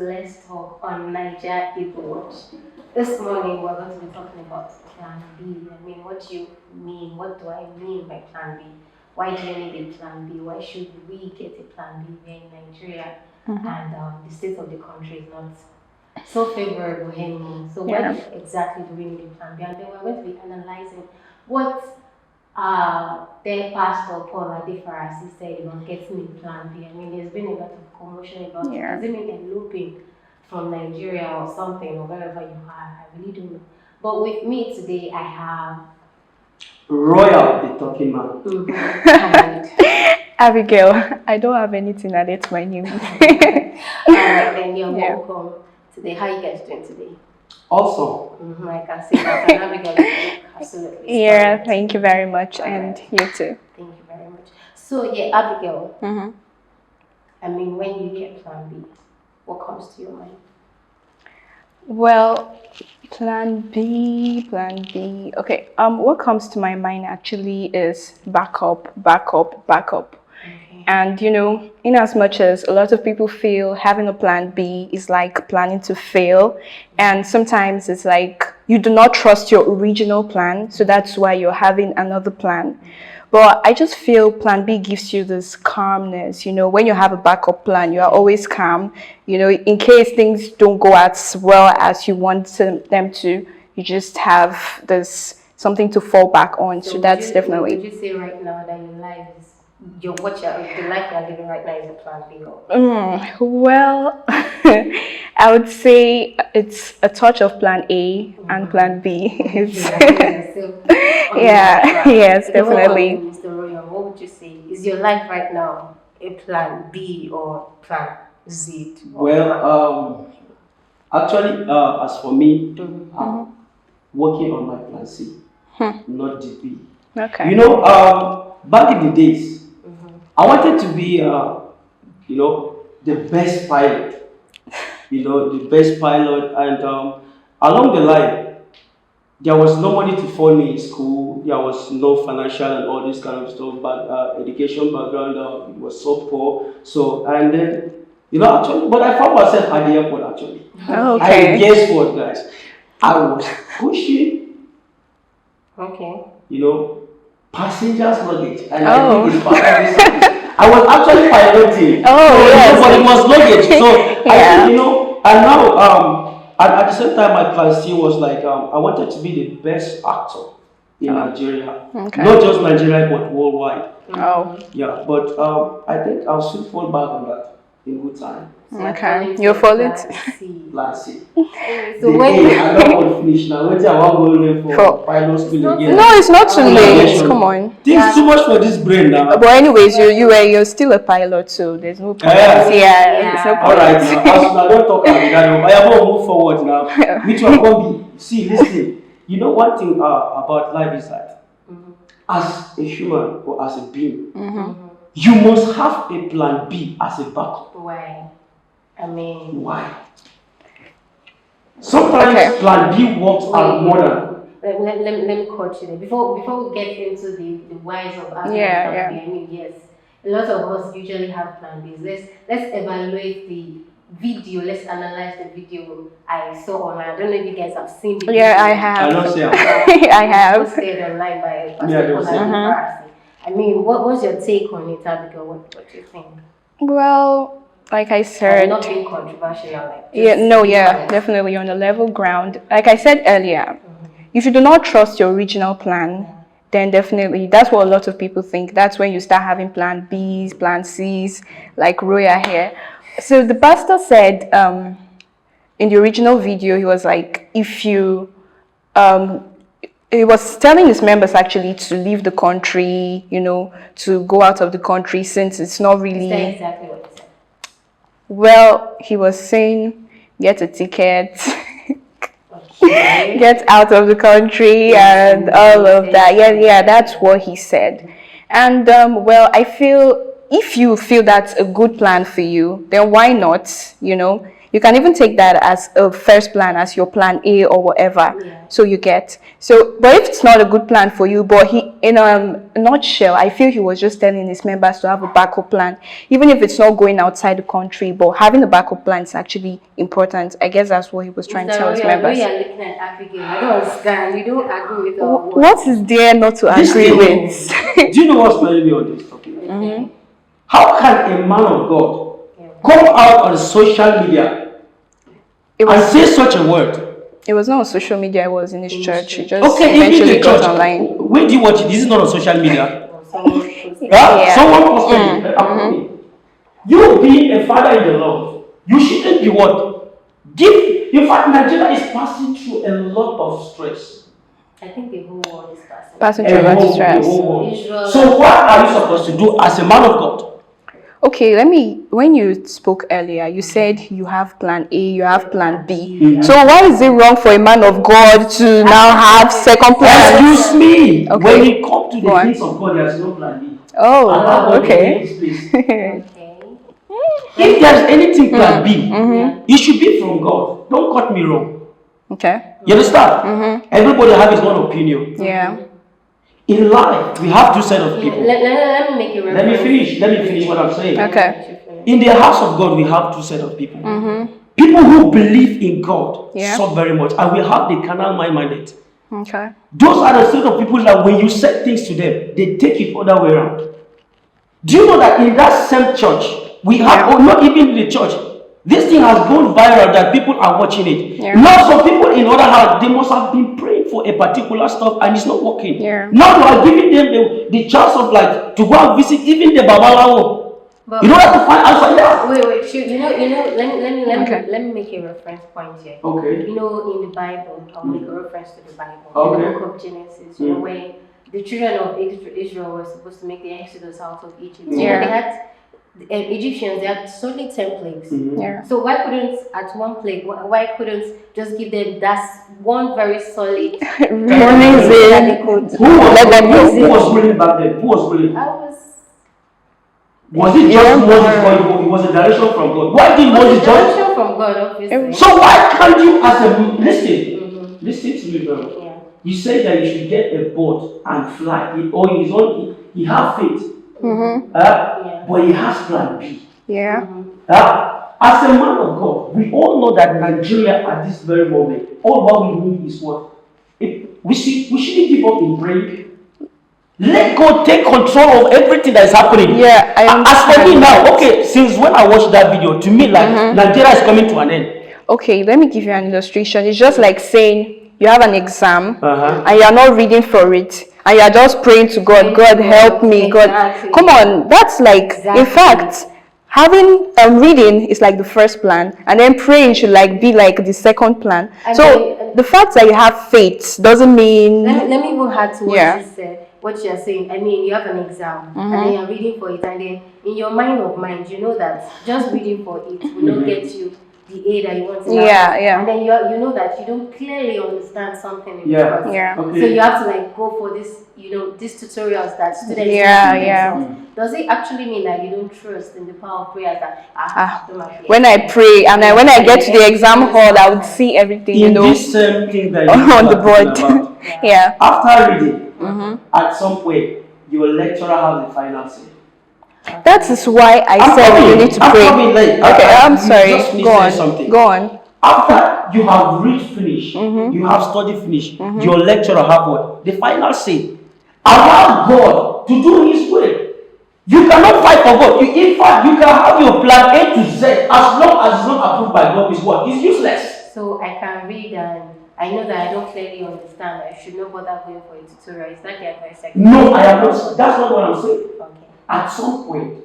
let's talk on Niger People Watch. This morning we're going to be talking about Plan B. I mean, what do you mean? What do I mean by Plan B? Why do you need a Plan B? Why should we get a Plan B here in Nigeria? And the state of the country is not so favorable anymore. So why exactly do we need a Plan B? And then we're going to be analyzing what then Pastor Paul Adeferasin said about getting a Plan B. I mean, there's been a lot of commotion about it. Does it mean eloping from Nigeria or something, or wherever you are? I really don't know. But with me today, I have Royal, the talking man. And Abigail. I don't have anything added to my name. Alright, then you're welcome today. How are you guys doing today? Awesome. I can see that. And Abigail is absolutely Yeah, thank you very much. And you too. Thank you very much. So, Abigail, I mean, when you hear Plan B, what comes to your mind? Well, Plan B. Okay. What comes to my mind actually is backup. Okay. And in as much as a lot of people feel having a Plan B is like planning to fail, and sometimes it's like you do not trust your original plan, so that's why you're having another plan. But I just feel Plan B gives you this calmness. When you have a backup plan, you are always calm. In case things don't go as well as you want them to, you just have this something to fall back on. So that's definitely. Would you say right now that your life is the life you're living right now is a Plan B? Well, I would say it's a touch of Plan A and Plan B. Yes, definitely. Mr. Royal, what would you say? Is your life right now a Plan B or Plan Z? Well, actually, as for me, I'm working on my Plan C, not the B. Okay. Back in the days, I wanted to be, the best pilot. The best pilot, and along the line, there was no money to fund me in school. There was no financial and all this kind of stuff. But education background, it was so poor. So and then actually, but I found myself at the airport actually. Okay. And guess what, guys? I was pushing. Okay. Passengers luggage, and I think it's part of this service. I was actually piloting. But it was luggage. So I think, and now at the same time, my Plan C was like I wanted to be the best actor in Nigeria, not just Nigeria but worldwide. Yeah, but I think I'll still fall back on that in good time. Okay, you follow it. Plan C. So when I don't want to finish now. Wait till I want to go for pilot school again. No, it's not too late. Come on. Think too much for this brain now. But anyways, you're still a pilot, so there's no point. There's no point. All right, now I don't talk about that. I want to move forward now. Which one can be? See, listen. One thing about life is that as a human or as a being, you must have a Plan B as a backup. Why? I mean, why? Sometimes Plan B works out more than. Let me cut you there. Before we get into the whys of having Plan B, I mean, yes, a lot of us usually have Plan Bs. Let's evaluate the video. Let's analyze the video I saw online. I don't know if you guys have seen the video. I have. I don't see. I have. Posted online by Pastor Paul Adeferasin. I mean, what was your take on it, Abigail? What do you think? Well, like I said, not being controversial. Definitely on a level ground. Like I said earlier, if you do not trust your original plan, then definitely that's what a lot of people think. That's when you start having Plan Bs, Plan Cs, like Roya here. So the pastor said in the original video, he was like, if you he was telling his members actually to leave the country, to go out of the country since it's not really. That's exactly what he said. Well, he was saying, get a ticket, get out of the country, and all of that. Yeah, that's what he said. And well, I feel if you feel that's a good plan for you, then why not? You can even take that as a first plan, as your Plan A or whatever. So you get. So, but if it's not a good plan for you, but he, in a nutshell, I feel he was just telling his members to have a backup plan, even if it's not going outside the country. But having a backup plan is actually important. I guess that's what he was trying to tell his members. You're looking at Abigail. I don't understand. You don't agree with our words. What is there not to agree with? Do you know what's smelling me on this topic? How can a man of God come out on social media and say such a word? It was not on social media, it was in his church. He just Okay, eventually in the got church. online. Where do you watch it? This is not on social media. Yeah. Someone posted it. You being a father in the Lord, you shouldn't be what? In fact, Nigeria is passing through a lot of stress. I think the whole world is Passing through a lot of stress. So what are you supposed to do as a man of God? Okay, when you spoke earlier, you said you have plan A, you have plan B. So why is it wrong for a man of God to now have second plan? Excuse me. Okay. When it comes to the things of God, there's no plan B. Oh, okay. If there's anything plan B, it should be from God. Don't cut me wrong. Okay. You understand? Everybody has his own opinion. Yeah. In life, we have two sets of people. Let me make it. Let me finish what I'm saying. Okay. In the house of God, we have two sets of people. People who believe in God so very much, and we have the carnal mind-minded. Okay. Those are the sort of people that when you say things to them, they take it other way around. Do you know that in that same church, we have, not even in the church, this thing has gone viral that people are watching it. Now some people in other house, they must have been praying for a particular stuff and it's not working. Now you are giving them the chance of like to go and visit even the Babalawo. You don't have to find answer. Wait. Let me make a reference point here. Okay. You know, in the Bible, I'll make a reference to the Bible. Okay. In the book of Genesis, you know, when the children of Israel were supposed to make the exodus out of Egypt. You know, they had Egyptians, they had solely 10 plagues. So why couldn't at one plague, why couldn't just give them that one very solid Morning Who was ruling back then? Who was ruling? Was it just Moses or it was a direction from God? Why did Moses just? Direction from God, obviously. So why can't you as a listen to me very well. You say that you should get a boat and fly. He have faith. But he has plan B. As a man of God, we all know that Nigeria at this very moment, all what we need is what? We shouldn't give up in praying. Let God take control of everything that is happening. As for me now, okay, since when I watched that video, to me, like Nigeria is coming to an end. Okay, let me give you an illustration. It's just like saying you have an exam and you are not reading for it. And you are just praying to God, God help me, God. Come on, that's like, in fact, having reading is like the first plan, and then praying should like be like the second plan. So the fact that you have faith doesn't mean. Let me even add to what you said. What you're saying, I mean, you have an exam and then you're reading for it, and then in your mind, you know that just reading for it will not get you the A that you want to have. And then you know that you don't clearly understand something in the course. Okay. So you have to like go for this, these tutorials that students Does it actually mean that you don't trust in the power of prayer that when I pray and when I get to the exam hall, I would see everything this same thing that on the board. After reading, at some point, your lecturer has the final say. That is why I said you need to pray. I'm sorry. Go on. After you have read finish, you have studied finish, your lecturer have what? The final say. Allow God to do His way. You cannot fight for God. In fact, you can have your plan A to Z as long as it's not approved by God. Is what? It's useless. So I can read and I know that I don't clearly understand. I should not bother going for a tutorial. Is that the advice I can No, I am not. That's not what I'm saying. Okay. At some point,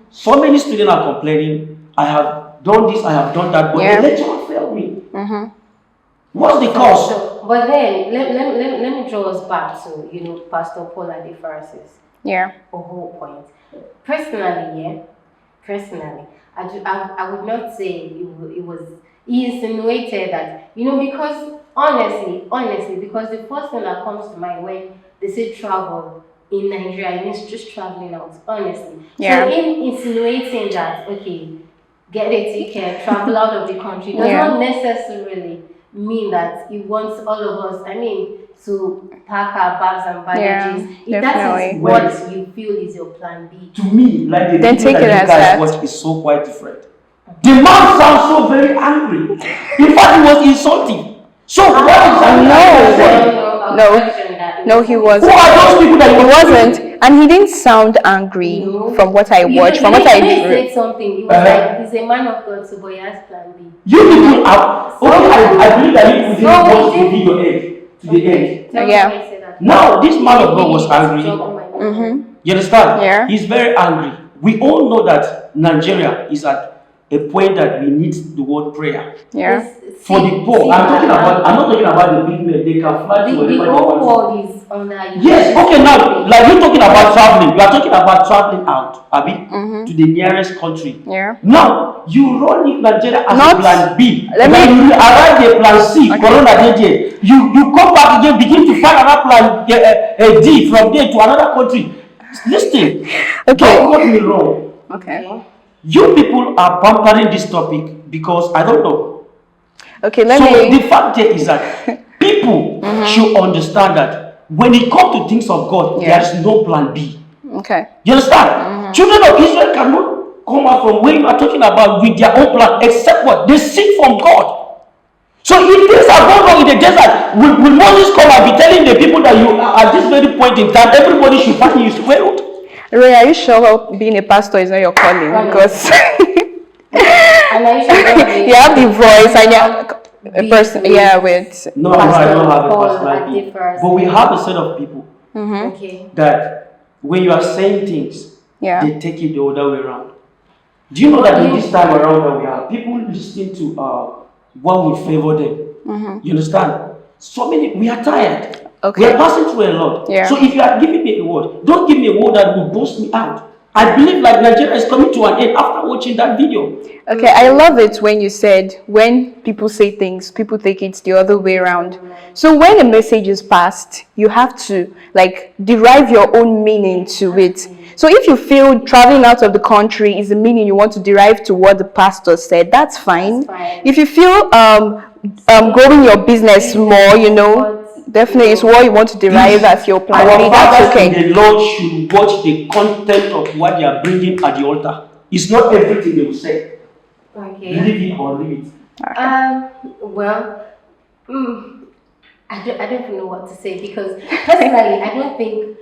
so many students are complaining, I have done this, I have done that, but the lecturer failed me. What's the cause? But then, let me draw us back to, Pastor Paul Adeferasin's whole point. Personally, I would not say it was, he insinuated that, because honestly, because the first thing that comes to mind when they say travel, in Nigeria, it means just traveling out, honestly. So in insinuating that, okay, get a ticket, travel out of the country, does not necessarily mean that he wants all of us, to pack our bags and baggages. If that definitely. is what you feel is your plan B. To me, like the Then video take it that as you guys that. watch is so quite different. The man sounds so very angry. In fact, he was insulting. So what exactly are you saying? No, he wasn't. Who are those people that He you wasn't, and he didn't sound angry from what I watched, from what I He drew. said something. He was like, he's a man of God, so boy, he has plan B. You people are okay. I believe that you didn't watch the video end to the end. Tell me Yeah. why I said that. Now this man of God was angry. Mm-hmm. You understand? Yeah. He's very angry. We all know that Nigeria is at a point that we need the word prayer. Yeah. For the poor, I'm not talking about the big men. They can fly to The wherever whole they want. world is on that. Yes, okay, now, like you're talking about traveling, you are talking about traveling out, Abi, to the nearest country. Yeah. Now, you run in Nigeria as Not- a plan B, let me- then you arrive at plan C, Corona DJ. You come back again, begin to find another plan D from there to another country. Listen, don't get me wrong. Okay. You people are pampering this topic because I don't know. Okay, So the fact there is that people should understand that when it comes to things of God, there is no plan B. Okay. You understand? Children of Israel cannot come out from where you are talking about with their own plan, except what? They seek from God. So if things are going wrong in the desert, will Moses come and be telling the people that you at this very point in time, everybody should find you square root? Ray, are you sure being a pastor is not your calling? Because And I should you have the voice and you're a person, with. No, I don't have a Paul personality. Adeferasin. But we have a set of people Okay. that when you are saying things, Yeah. they take it the other way around. Do you know that in this time around that we have people listening to what will favor them? You understand? So many, we are tired. Okay. We are passing through a lot. Yeah. So if you are giving me a word, don't give me a word that will boost me out. I believe like Nigeria is coming to an end after watching that video. Okay, I love it when you said when people say things, people take it the other way around. So when a message is passed, you have to like derive your own meaning to it. So if you feel traveling out of the country is the meaning you want to derive to what the pastor said, that's fine. If you feel growing your business more, definitely it's what you want to derive as your plan. Our That's fathers okay. in the Lord should watch the content of what they are bringing at the altar. It's not everything they will say. Okay. Believe it or leave it. Well, I don't even know what to say because personally, I don't think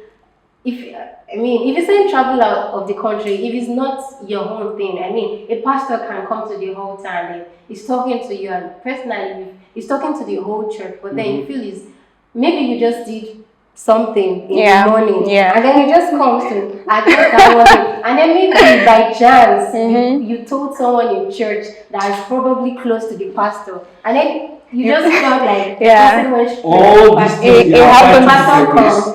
if you're saying travel out of the country, if it's not your own thing, a pastor can come to the altar and he's talking to you, and personally, he's talking to the whole church, but then you feel maybe you just did something in the morning, and then it just comes to address that one thing, and then maybe by chance you told someone in church that is probably close to the pastor, and then you just felt like it happened.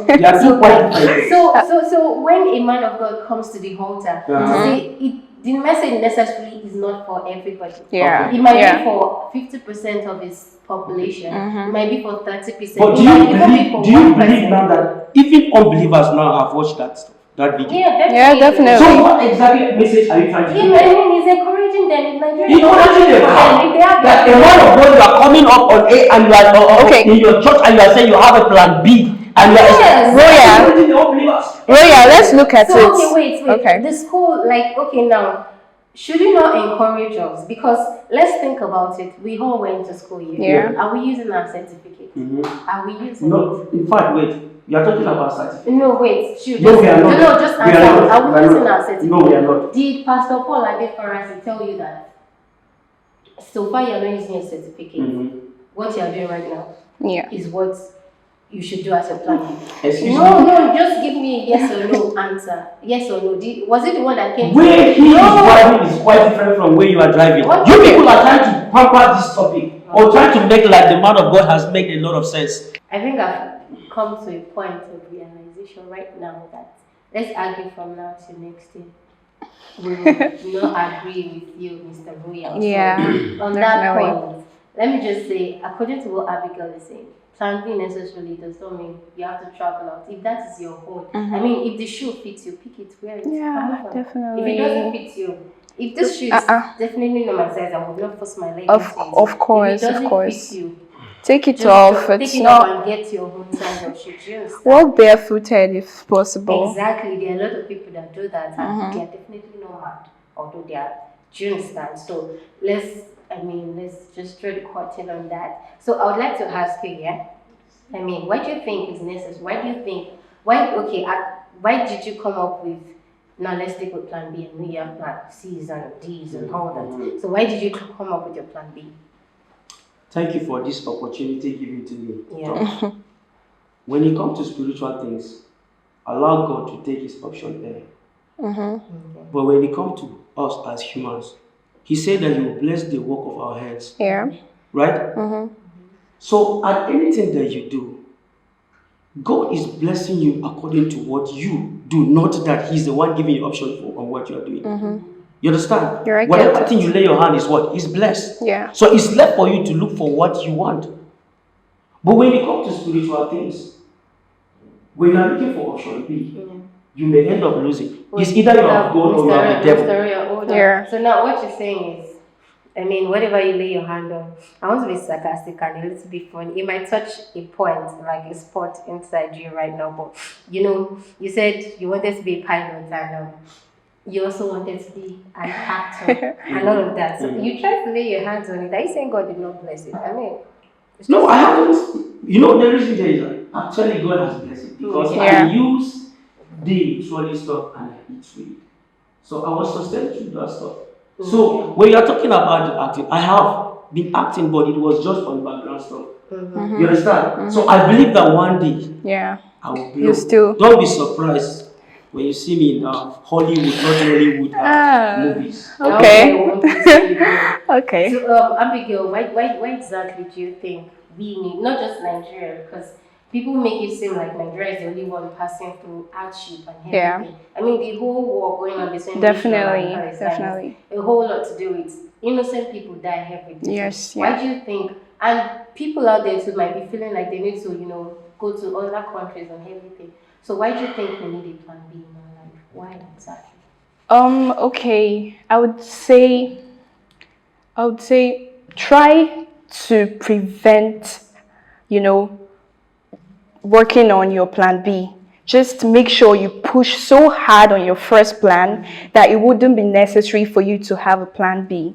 They are two quite different. So when a man of God comes to the altar, the message necessarily is not for everybody. Yeah. It might be for 50% of his population. It might be for 30%. But do you believe now that even unbelievers now have watched that video? Yeah, definitely. So what exactly message are you trying to do? He's encouraging them. Encouraging them how? That a man of God, you are coming up on A and you are in your church and you are saying you have a plan B. And you are encouraging the unbelievers. Royal, let's look at it. Okay, wait. Okay. The school, now, should you not encourage us? Because let's think about it. We all went to school here. Yeah. Are we using our certificate? Are we using it? In fact, wait. You are talking about certificate. No, wait. No, we are not. No, just answer. Are we using our certificate? No, we are not. Did Pastor Paul Adeferasin tell you that so far you're not using your certificate? What you're doing right now is what you should do as a plan. No, just give me a yes or no answer. Yes or no. Was it the one that came? Where he is driving is quite different from where you are driving. You people are trying to pamper this topic or trying to make like the man of God has made a lot of sense. I think I've come to a point of realization right now that let's argue from now to next year. We will not agree with you, Mr. Royal. Yeah. So, on that point, let me just say, according to what Abigail is saying, plan B necessarily does not mean you have to travel out. If that is your own, if the shoe fits you, pick it, wear it. Yeah, definitely. If it doesn't fit you, if this shoe is definitely not my size, I would not force my leg. Of course, if it doesn't fit you, Take it Just off. take It's it off not. and get your own size of shoe. Do you understand? Walk barefooted if possible. Exactly. There are a lot of people that do that, and they are definitely not mad, although they are. Do you understand? So let's just throw the curtain on that. So I would like to ask you, yeah. I mean, why do you think is necessary? Why do you think? Why did you come up with? Now let's stick with Plan B, and we have Plan C's and D's and all that. So why did you come up with your Plan B? Thank you for this opportunity given to me. Yeah. When it comes to spiritual things, allow God to take his option there. But when it comes to us as humans, he said that he will bless the work of our hands. Yeah. Right? So at anything that you do, God is blessing you according to what you do, not that he's the one giving you option for on what you are doing. You understand? You're right, Whatever get thing it. you lay your hand is what? Is blessed. Yeah. So it's left for you to look for what you want. But when it comes to spiritual things, when you are looking for option B, you may end up losing. It's either you have God or you have the devil. Yeah. So now what you're saying is, I mean, whatever you lay your hand on, I want to be sarcastic and a little bit funny. It might touch a point, like a spot inside you right now, but you said you wanted to be a pilot and you also wanted to be an actor and all of that. So you tried to lay your hands on it. Are you saying God did not bless it? I mean, no, I haven't. The reason there is that actually God has blessed it because I use the trolley stuff and I eat with it. So I was sustained through that stuff. So when you are talking about the acting, I have been acting, but it was just on background stuff. You understand? So I believe that one day I will blow. You still. Don't be surprised when you see me in Hollywood, not Hollywood movies. Okay. Okay. So Abigail, why exactly do you think we need, not just Nigeria, because people make it seem like Nigeria is the only one passing through hardship and everything. Yeah. I mean, the whole war going on between Definitely. Israel and Palestine, a whole lot to do with innocent people die every day. Yes. Why do you think? And people out there too might be feeling like they need to, go to other countries and everything. So why do you think we need a plan B in our life? Why exactly? Okay. I would say try to prevent, working on your plan B. Just make sure you push so hard on your first plan that it wouldn't be necessary for you to have a plan B.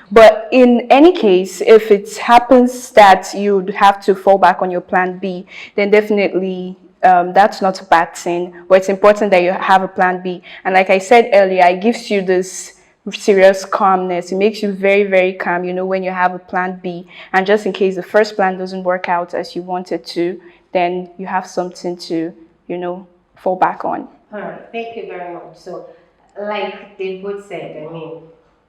But in any case, if it happens that you have to fall back on your plan B, then definitely that's not a bad thing. But it's important that you have a plan B. And like I said earlier, it gives you this serious calmness. It makes you very, very calm, when you have a plan B. And just in case the first plan doesn't work out as you wanted to, then you have something to, fall back on. All right, thank you very much. So, like they both said, I mean,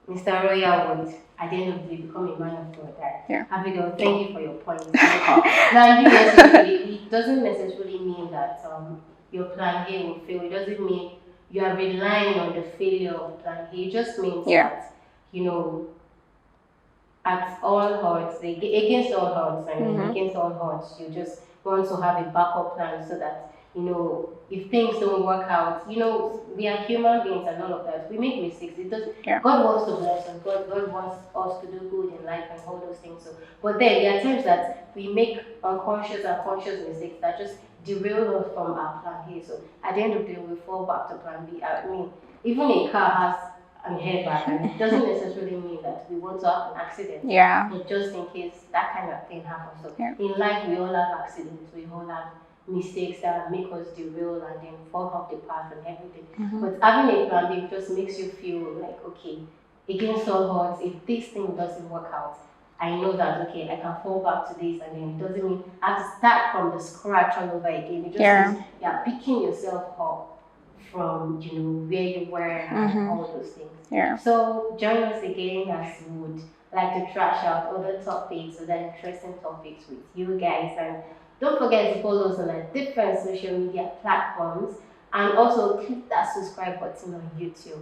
Mr. Royal would, at the end of the day, become a man of God. Yeah. Abigail, thank you for your point. Now, it doesn't necessarily mean that your plan A will fail. It doesn't mean you are relying on the failure of plan A. It just means that, at all odds, against all odds, against all odds, you just want to have a backup plan so that, if things don't work out, we are human beings and all of that. We make mistakes. God wants to bless us. God wants us to do good in life and all those things. So, but then there are times that we make unconscious and conscious mistakes that just derail us from our plan A. So at the end of the day, we fall back to plan B. I mean, even a car has an airbag, and it doesn't necessarily mean that we want to have an accident. Yeah. But just in case that kind of thing happens. So in life, we all have accidents. We all have mistakes that make us derail and then fall off the path and everything. But having a plan B just makes you feel like, okay, against all odds, if this thing doesn't work out, I know that, okay, I can fall back to this, and then it doesn't mean I have to start from the scratch all over again. It just means picking yourself up from, where you were and all those things. Yeah. So join us again as we would like to trash out other topics, other interesting topics with you guys. And don't forget to follow us on our different social media platforms, and also click that subscribe button on YouTube.